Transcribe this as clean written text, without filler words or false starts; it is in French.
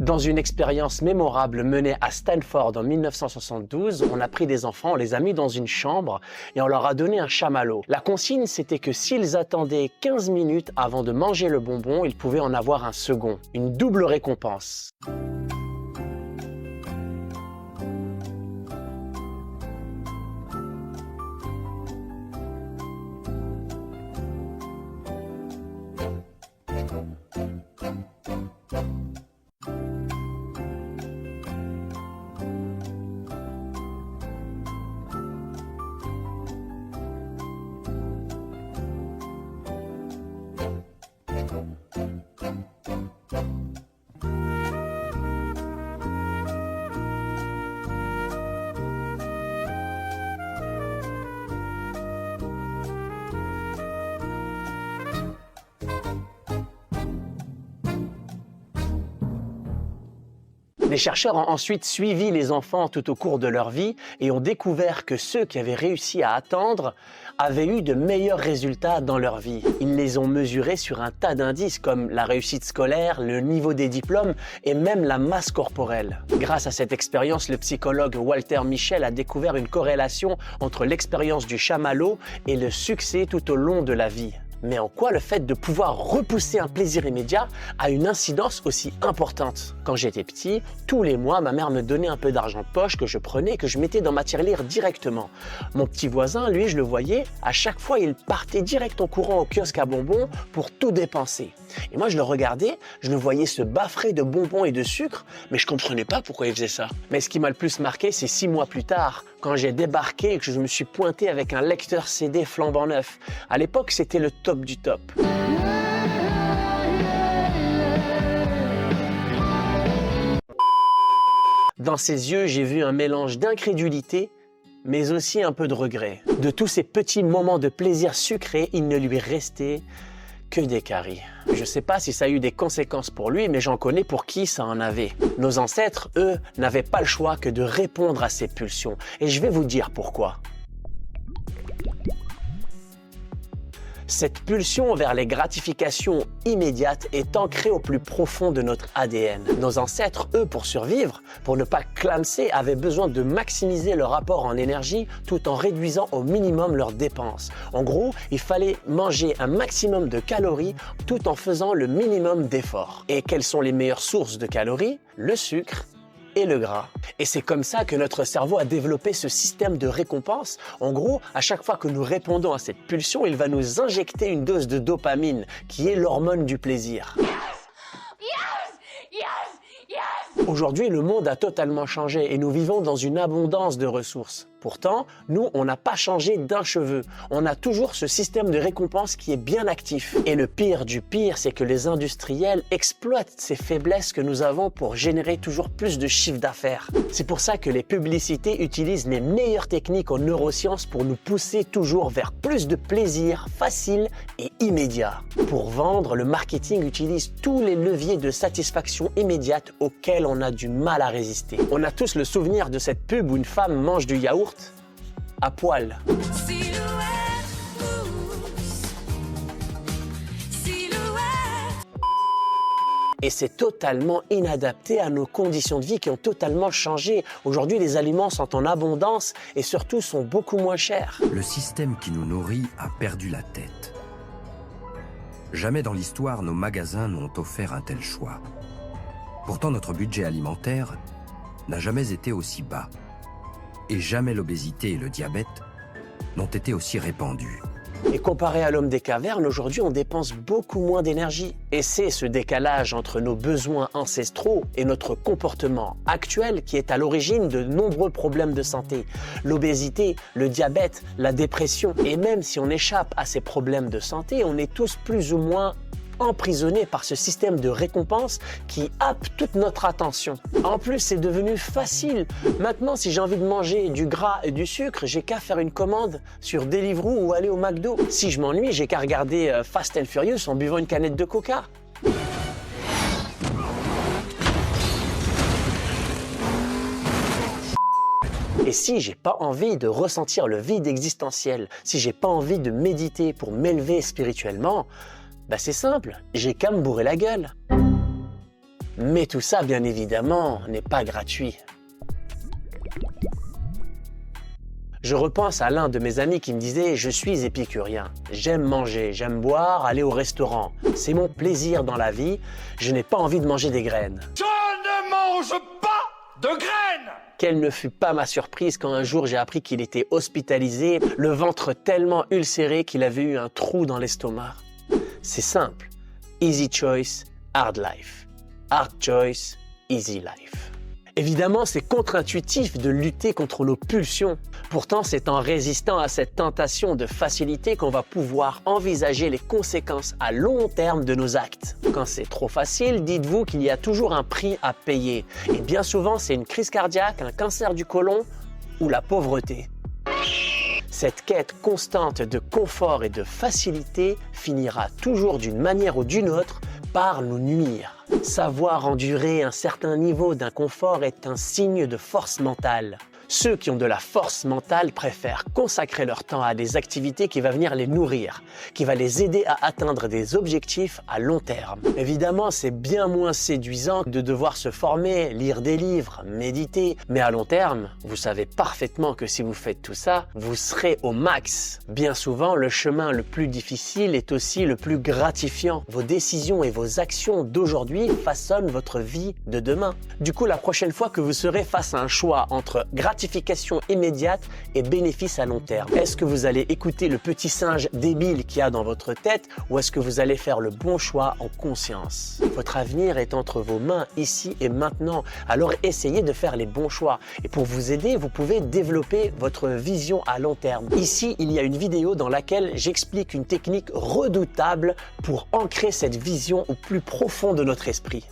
Dans une expérience mémorable menée à Stanford en 1972, on a pris des enfants, on les a mis dans une chambre et on leur a donné un chamallow. La consigne, c'était que s'ils attendaient 15 minutes avant de manger le bonbon, ils pouvaient en avoir un second. Une double récompense. Les chercheurs ont ensuite suivi les enfants tout au cours de leur vie et ont découvert que ceux qui avaient réussi à attendre avaient eu de meilleurs résultats dans leur vie. Ils les ont mesurés sur un tas d'indices comme la réussite scolaire, le niveau des diplômes et même la masse corporelle. Grâce à cette expérience, le psychologue Walter Mischel a découvert une corrélation entre l'expérience du chamallow et le succès tout au long de la vie. Mais en quoi le fait de pouvoir repousser un plaisir immédiat a une incidence aussi importante? Quand j'étais petit, tous les mois, ma mère me donnait un peu d'argent de poche que je prenais et que je mettais dans ma tirelire directement. Mon petit voisin, lui, je le voyais, à chaque fois, il partait direct en courant au kiosque à bonbons pour tout dépenser. Et moi, je le regardais, je le voyais se baffrer de bonbons et de sucre, mais je comprenais pas pourquoi il faisait ça. Mais ce qui m'a le plus marqué, c'est 6 mois plus tard, quand j'ai débarqué et que je me suis pointé avec un lecteur CD flambant neuf. À l'époque, c'était le top du top. Dans ses yeux, j'ai vu un mélange d'incrédulité, mais aussi un peu de regret. De tous ces petits moments de plaisir sucré, il ne lui restait que des caries. Je ne sais pas si ça a eu des conséquences pour lui, mais j'en connais pour qui ça en avait. Nos ancêtres, eux, n'avaient pas le choix que de répondre à ces pulsions. Et je vais vous dire pourquoi. Cette pulsion vers les gratifications immédiates est ancrée au plus profond de notre ADN. Nos ancêtres, eux, pour survivre, pour ne pas clamser, avaient besoin de maximiser leur apport en énergie tout en réduisant au minimum leurs dépenses. En gros, il fallait manger un maximum de calories tout en faisant le minimum d'efforts. Et quelles sont les meilleures sources de calories? Le sucre et le gras. Et c'est comme ça que notre cerveau a développé ce système de récompense. En gros, à chaque fois que nous répondons à cette pulsion, il va nous injecter une dose de dopamine, qui est l'hormone du plaisir. Aujourd'hui, le monde a totalement changé et nous vivons dans une abondance de ressources. Pourtant, nous, on n'a pas changé d'un cheveu. On a toujours ce système de récompense qui est bien actif. Et le pire du pire, c'est que les industriels exploitent ces faiblesses que nous avons pour générer toujours plus de chiffre d'affaires. C'est pour ça que les publicités utilisent les meilleures techniques en neurosciences pour nous pousser toujours vers plus de plaisir facile et immédiat. Pour vendre, le marketing utilise tous les leviers de satisfaction immédiate auxquels on a du mal à résister. On a tous le souvenir de cette pub où une femme mange du yaourt à poil. Et c'est totalement inadapté à nos conditions de vie qui ont totalement changé. Aujourd'hui, les aliments sont en abondance et surtout sont beaucoup moins chers. Le système qui nous nourrit a perdu la tête. Jamais dans l'histoire, nos magasins n'ont offert un tel choix. Pourtant, notre budget alimentaire n'a jamais été aussi bas. Et jamais l'obésité et le diabète n'ont été aussi répandus. Et comparé à l'homme des cavernes, aujourd'hui, on dépense beaucoup moins d'énergie. Et c'est ce décalage entre nos besoins ancestraux et notre comportement actuel qui est à l'origine de nombreux problèmes de santé. L'obésité, le diabète, la dépression. Et même si on échappe à ces problèmes de santé, on est tous plus ou moins emprisonnés par ce système de récompense qui happe toute notre attention. En plus, c'est devenu facile. Maintenant, si j'ai envie de manger du gras et du sucre, j'ai qu'à faire une commande sur Deliveroo ou aller au McDo. Si je m'ennuie, j'ai qu'à regarder Fast and Furious en buvant une canette de coca. Et si j'ai pas envie de ressentir le vide existentiel, si j'ai pas envie de méditer pour m'élever spirituellement, bah c'est simple, j'ai qu'à me bourrer la gueule. Mais tout ça, bien évidemment, n'est pas gratuit. Je repense à l'un de mes amis qui me disait « Je suis épicurien, j'aime manger, j'aime boire, aller au restaurant. C'est mon plaisir dans la vie, je n'ai pas envie de manger des graines. » Je ne mange pas de graines! Quelle ne fut pas ma surprise quand un jour j'ai appris qu'il était hospitalisé, le ventre tellement ulcéré qu'il avait eu un trou dans l'estomac. C'est simple. Easy choice, hard life. Hard choice, easy life. Évidemment, c'est contre-intuitif de lutter contre nos pulsions. Pourtant, c'est en résistant à cette tentation de facilité qu'on va pouvoir envisager les conséquences à long terme de nos actes. Quand c'est trop facile, dites-vous qu'il y a toujours un prix à payer. Et bien souvent, c'est une crise cardiaque, un cancer du côlon ou la pauvreté. Cette quête constante de confort et de facilité finira toujours d'une manière ou d'une autre par nous nuire. Savoir endurer un certain niveau d'inconfort est un signe de force mentale. Ceux qui ont de la force mentale préfèrent consacrer leur temps à des activités qui vont venir les nourrir, qui vont les aider à atteindre des objectifs à long terme. Évidemment, c'est bien moins séduisant de devoir se former, lire des livres, méditer, mais à long terme, vous savez parfaitement que si vous faites tout ça, vous serez au max. Bien souvent, le chemin le plus difficile est aussi le plus gratifiant. Vos décisions et vos actions d'aujourd'hui façonnent votre vie de demain. Du coup, la prochaine fois que vous serez face à un choix entre gratification immédiate et bénéfice à long terme. Est-ce que vous allez écouter le petit singe débile qu'il y a dans votre tête ou est-ce que vous allez faire le bon choix en conscience? Votre avenir est entre vos mains, ici et maintenant. Alors essayez de faire les bons choix. Et pour vous aider, vous pouvez développer votre vision à long terme. Ici, il y a une vidéo dans laquelle j'explique une technique redoutable pour ancrer cette vision au plus profond de notre esprit.